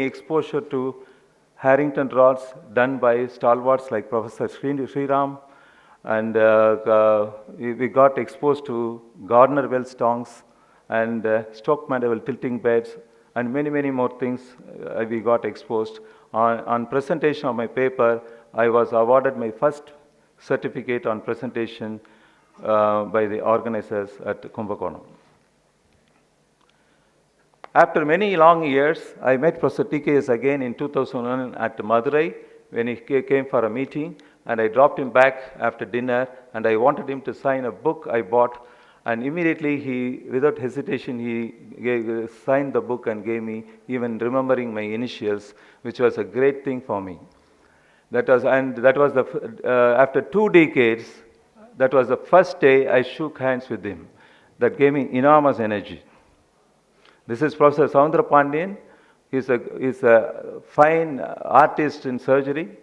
exposure to Harrington rods done by stalwarts like Professor Sriram, and we got exposed to Gardner Wells tongs and Stoke Mandeville tilting beds and many more things we got exposed. On presentation of my paper, I was awarded my first certificate on presentation by the organizers at Kumbakonam. After many long years, I met Professor TKS again in 2001 at Madurai when he came for a meeting, and I dropped him back after dinner, and I wanted him to sign a book I bought, and immediately he, without hesitation, he signed the book and gave me, even remembering my initials, which was a great thing for me. After 2 decades, that was the first day I shook hands with him. That gave me enormous energy. This is Professor Soundra Pandian. He's a fine artist in surgery.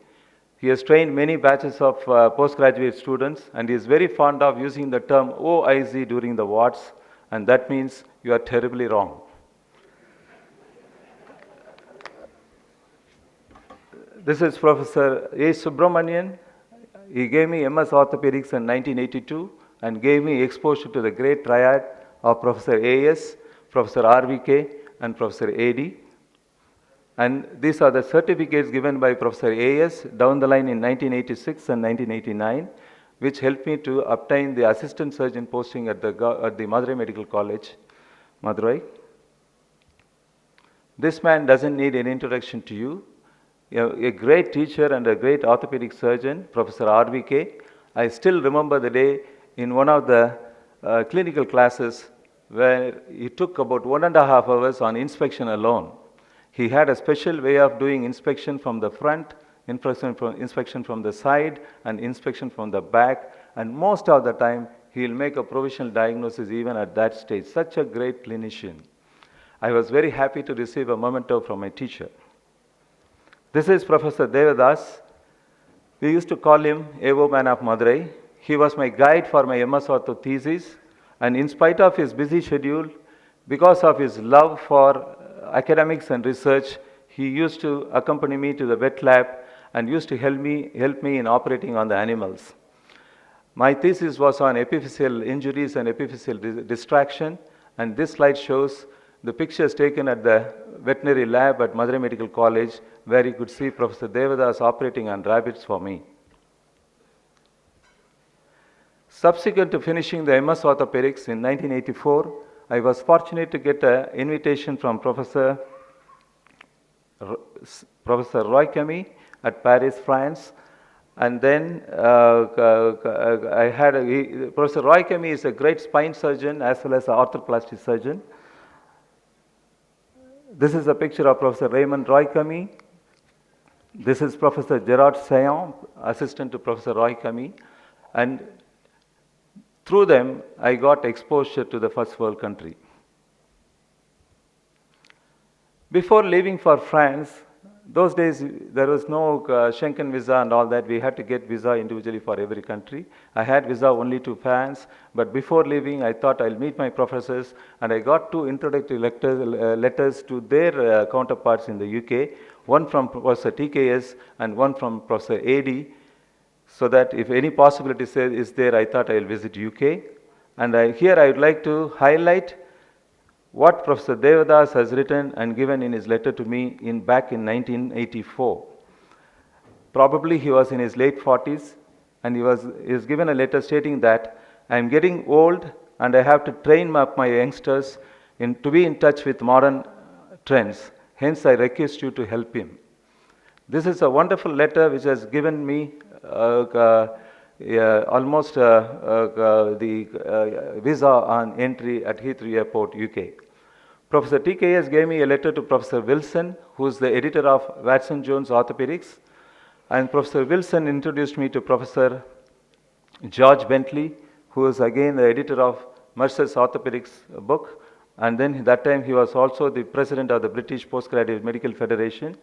He has trained many batches of postgraduate students, and he is very fond of using the term OIZ during the wards, and that means you are terribly wrong. This is Professor A. Subramanian. He gave me MS Orthopedics in 1982 and gave me exposure to the great triad of Professor A.S., Professor RVK, and Professor AD. And these are the certificates given by Professor A.S. down the line in 1986 and 1989, which helped me to obtain the assistant surgeon posting at the Madurai Medical College, Madurai. This man doesn't need an introduction to you. A great teacher and a great orthopedic surgeon, Professor RVK. I still remember the day in one of the clinical classes where he took about 1.5 hours on inspection alone. He had a special way of doing inspection from the front, inspection from the side, and inspection from the back. And most of the time, he'll make a provisional diagnosis even at that stage. Such a great clinician. I was very happy to receive a memento from my teacher. This is Professor Devadas. We used to call him Evo Man of Madurai. He was my guide for my MS Ortho thesis. And in spite of his busy schedule, because of his love for academics and research, he used to accompany me to the vet lab and used to help me in operating on the animals. My thesis was on epiphyseal injuries and epiphyseal distraction, and this slide shows the pictures taken at the veterinary lab at Madurai Medical College, where you could see Professor Devadas operating on rabbits for me. Subsequent to finishing the MS Orthopedics in 1984, I was fortunate to get an invitation from Professor Roy Camille at Paris, France. And then Professor Roy Camille is a great spine surgeon as well as an orthoplasty surgeon. This is a picture of Professor Raymond Roy Camille. This is Professor Gerard Sayon, assistant to Professor Roy Camille. And through them, I got exposure to the first world country. Before leaving for France, those days there was no Schengen visa and all that. We had to get visa individually for every country. I had visa only to France, but before leaving, I thought I'll meet my professors, and I got 2 introductory letters to their counterparts in the UK, one from Professor TKS and one from Professor AD. So that if any possibility is there, I thought I'll visit UK. And here I would like to highlight what Professor Devadas has written and given in his letter to me back in 1984. Probably he was in his late 40s, and he was given a letter stating that I am getting old and I have to train up my youngsters to be in touch with modern trends. Hence, I request you to help him. This is a wonderful letter which has given me almost the visa on entry at Heathrow Airport, UK. Professor TKS gave me a letter to Professor Wilson, who is the editor of Watson Jones Orthopedics. And Professor Wilson introduced me to Professor George Bentley, who is again the editor of Mercer's Orthopedics book. And then that time he was also the president of the British Postgraduate Medical Federation.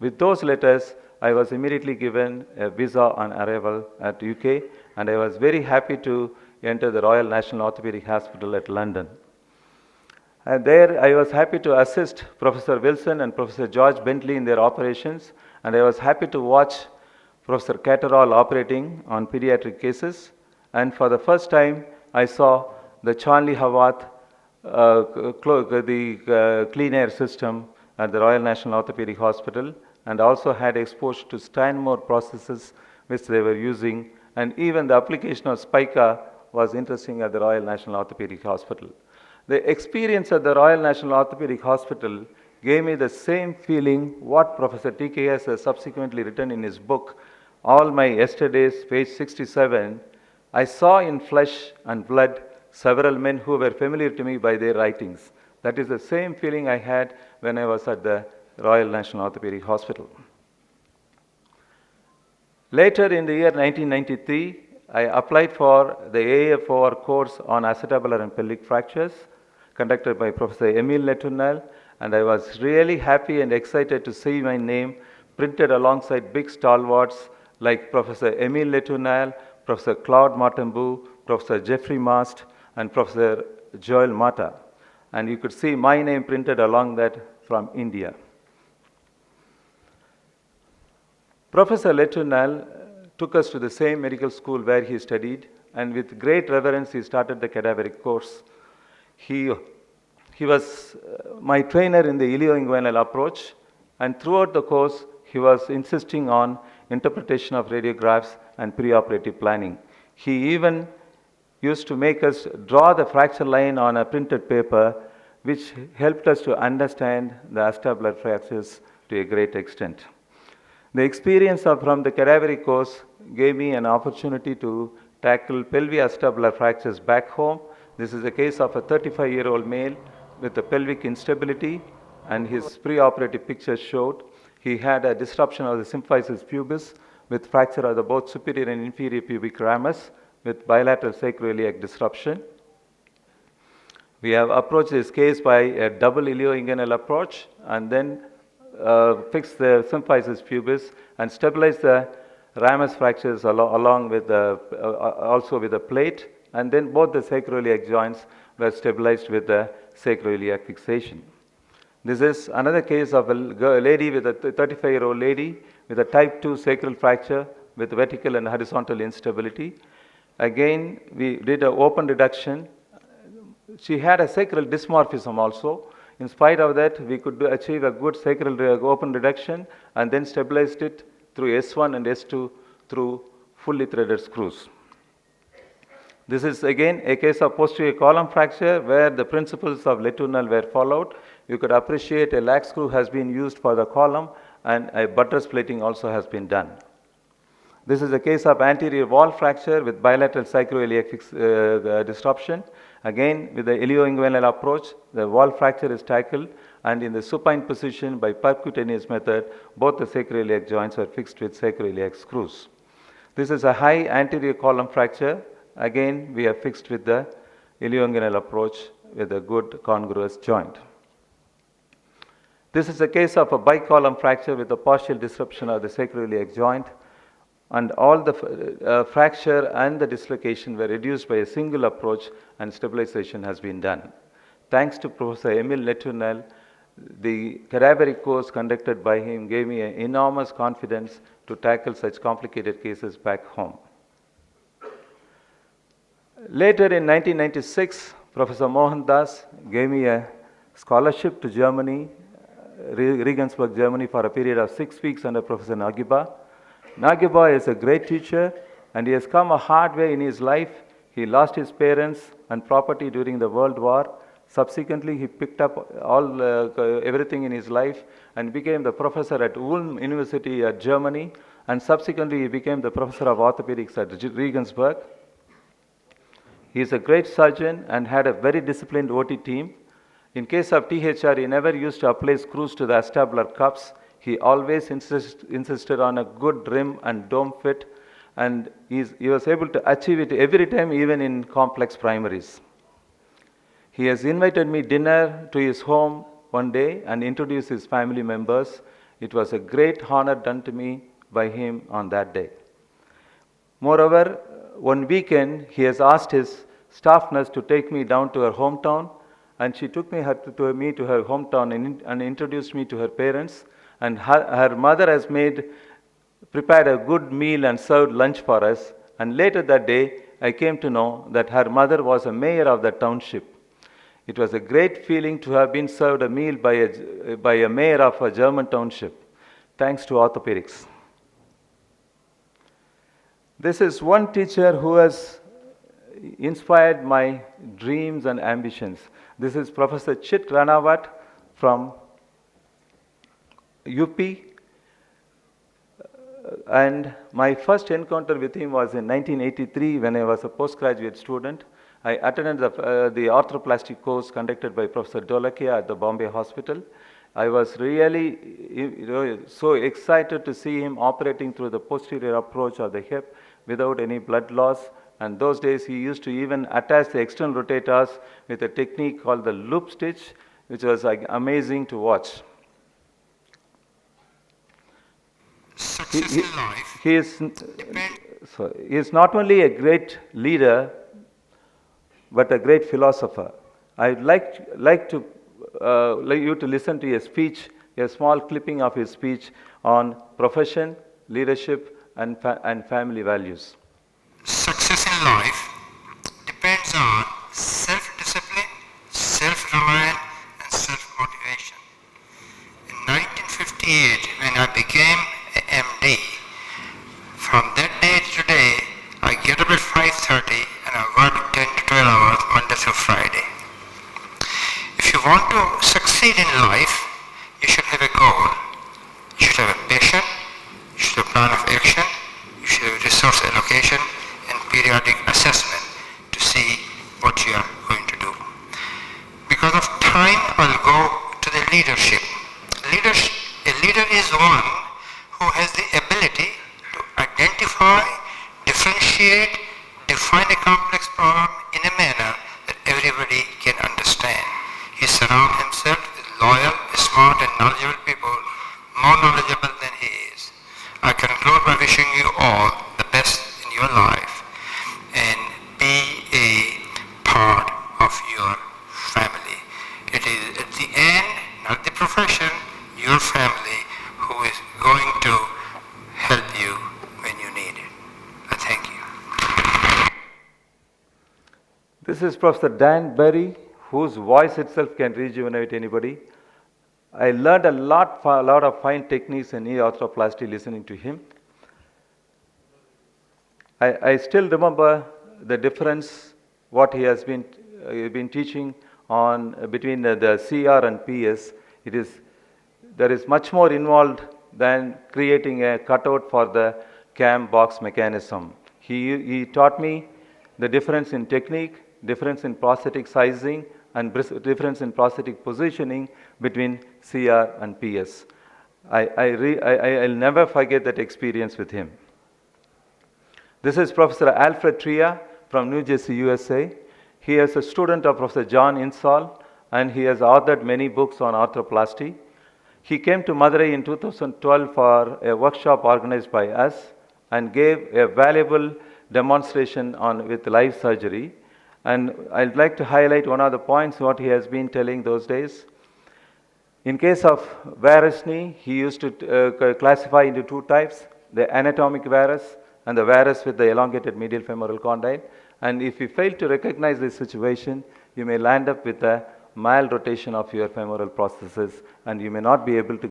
With those letters, I was immediately given a visa on arrival at UK, and I was very happy to enter the Royal National Orthopedic Hospital at London. And there I was happy to assist Professor Wilson and Professor George Bentley in their operations, and I was happy to watch Professor Catterall operating on pediatric cases. And for the first time, I saw the Charnley Hawath, the clean air system at the Royal National Orthopedic Hospital, and also had exposure to Stanmore processes which they were using, and even the application of Spica was interesting at the Royal National Orthopedic Hospital. The experience at the Royal National Orthopedic Hospital gave me the same feeling what Professor TKS has subsequently written in his book, All My Yesterdays, page 67. I saw in flesh and blood several men who were familiar to me by their writings. That is the same feeling I had when I was at the Royal National Orthopedic Hospital. Later in the year 1993, I applied for the AFOR course on acetabular and pelvic fractures conducted by Professor Emile Letournel, and I was really happy and excited to see my name printed alongside big stalwarts like Professor Emile Letournel, Professor Claude Martenbou, Professor Jeffrey Mast, and Professor Joel Mata. And you could see my name printed along that from India. Professor Letournel took us to the same medical school where he studied, and with great reverence he started the cadaveric course. He was my trainer in the ilioinguinal approach, and throughout the course he was insisting on interpretation of radiographs and preoperative planning. He even used to make us draw the fracture line on a printed paper, which helped us to understand the acetabular fractures to a great extent. The experience from the cadaveric course gave me an opportunity to tackle pelvic-acetabular fractures back home. This is a case of a 35-year-old male with a pelvic instability, and his preoperative picture showed he had a disruption of the symphysis pubis with fracture of the both superior and inferior pubic ramus with bilateral sacroiliac disruption. We have approached this case by a double ilioinguinal approach and then fix the symphysis pubis and stabilize the ramus fractures along with also with a plate, and then both the sacroiliac joints were stabilized with the sacroiliac fixation. This is another case of a lady with a 35-year-old lady with a type 2 sacral fracture with vertical and horizontal instability. Again, we did an open reduction. She had a sacral dysmorphism also. In spite of that, we could achieve a good sacral open reduction and then stabilized it through S1 and S2 through fully threaded screws. This is again a case of posterior column fracture where the principles of Letournel were followed. You could appreciate a lag screw has been used for the column and a buttress plating also has been done. This is a case of anterior wall fracture with bilateral sacroiliac disruption. Again, with the ilioinguinal approach, the wall fracture is tackled, and in the supine position by percutaneous method, both the sacroiliac joints are fixed with sacroiliac screws. This is a high anterior column fracture. Again, we are fixed with the ilioinguinal approach with a good congruous joint. This is a case of a bicolumn fracture with a partial disruption of the sacroiliac joint, and all the fracture and the dislocation were reduced by a single approach, and stabilization has been done. Thanks to Professor Emile Letournel, the cadaveric course conducted by him gave me an enormous confidence to tackle such complicated cases back home. Later in 1996, Professor Mohan Das gave me a scholarship to Germany, Regensburg, Germany, for a period of 6 weeks under Professor Nagiba. Nagiba is a great teacher, and he has come a hard way in his life. He lost his parents and property during the World War. Subsequently, he picked up everything in his life and became the professor at Ulm University at Germany, and subsequently he became the professor of orthopedics at Regensburg. He is a great surgeon and had a very disciplined OT team. In case of THR, he never used to apply screws to the acetabular cups. He always insisted on a good rim and dome fit, and he was able to achieve it every time, even in complex primaries. He has invited me dinner to his home one day and introduced his family members. It was a great honor done to me by him on that day. Moreover, one weekend, he has asked his staff nurse to take me down to her hometown, and she took me to her hometown and introduced me to her parents. And her mother has prepared a good meal and served lunch for us. And later that day, I came to know that her mother was a mayor of the township. It was a great feeling to have been served a meal by a mayor of a German township, thanks to orthopedics. This is one teacher who has inspired my dreams and ambitions. This is Professor Chit Ranawat from UP. And my first encounter with him was in 1983 when I was a postgraduate student. I attended the arthroplasty course conducted by Professor Dolakia at the Bombay Hospital. I was really so excited to see him operating through the posterior approach of the hip without any blood loss. And those days he used to even attach the external rotators with a technique called the loop stitch, which was like amazing to watch. He is not only a great leader, but a great philosopher. I'd like you to listen to a speech, a small clipping of his speech on profession, leadership, and family values. Success in life depends on self-discipline, self-reliance, and self-motivation. In 1958, when I became an MD, from that day to today, I get up at 5:30 and I work 10 to 12 hours Monday through Friday. If you want to succeed in life, you should have a goal. You should have a passion, you should have a plan of action, you should have resource allocation and periodic assessment to see what you are going to do. Because of time, I'll go to the leadership. A leader is one who has the ability to identify, differentiate, define a complex problem in a manner that everybody can understand. He surrounds himself with loyal, smart, and knowledgeable people, more knowledgeable than he is. I conclude by wishing you all the best in your life and be a part of your family. It is at the end, not the profession, your family who is going to help you when you need it. I thank you. This is Professor Dan Berry, whose voice itself can rejuvenate anybody. I learned a lot of fine techniques in knee arthroplasty listening to him. I still remember the difference, what he has been teaching on between the CR and PS. There is much more involved than creating a cutout for the cam box mechanism. He taught me the difference in technique, difference in prosthetic sizing, and difference in prosthetic positioning between CR and PS. I'll never forget that experience with him. This is Professor Alfred Tria from New Jersey, USA. He is a student of Professor John Insall, and he has authored many books on arthroplasty. He came to Madurai in 2012 for a workshop organized by us and gave a valuable demonstration with live surgery. And I'd like to highlight one of the points what he has been telling those days. In case of varus knee, he used to classify into two types, the anatomic varus and the varus with the elongated medial femoral condyle. And if you fail to recognize this situation, you may land up with a mild rotation of your femoral processes, and you may not be able to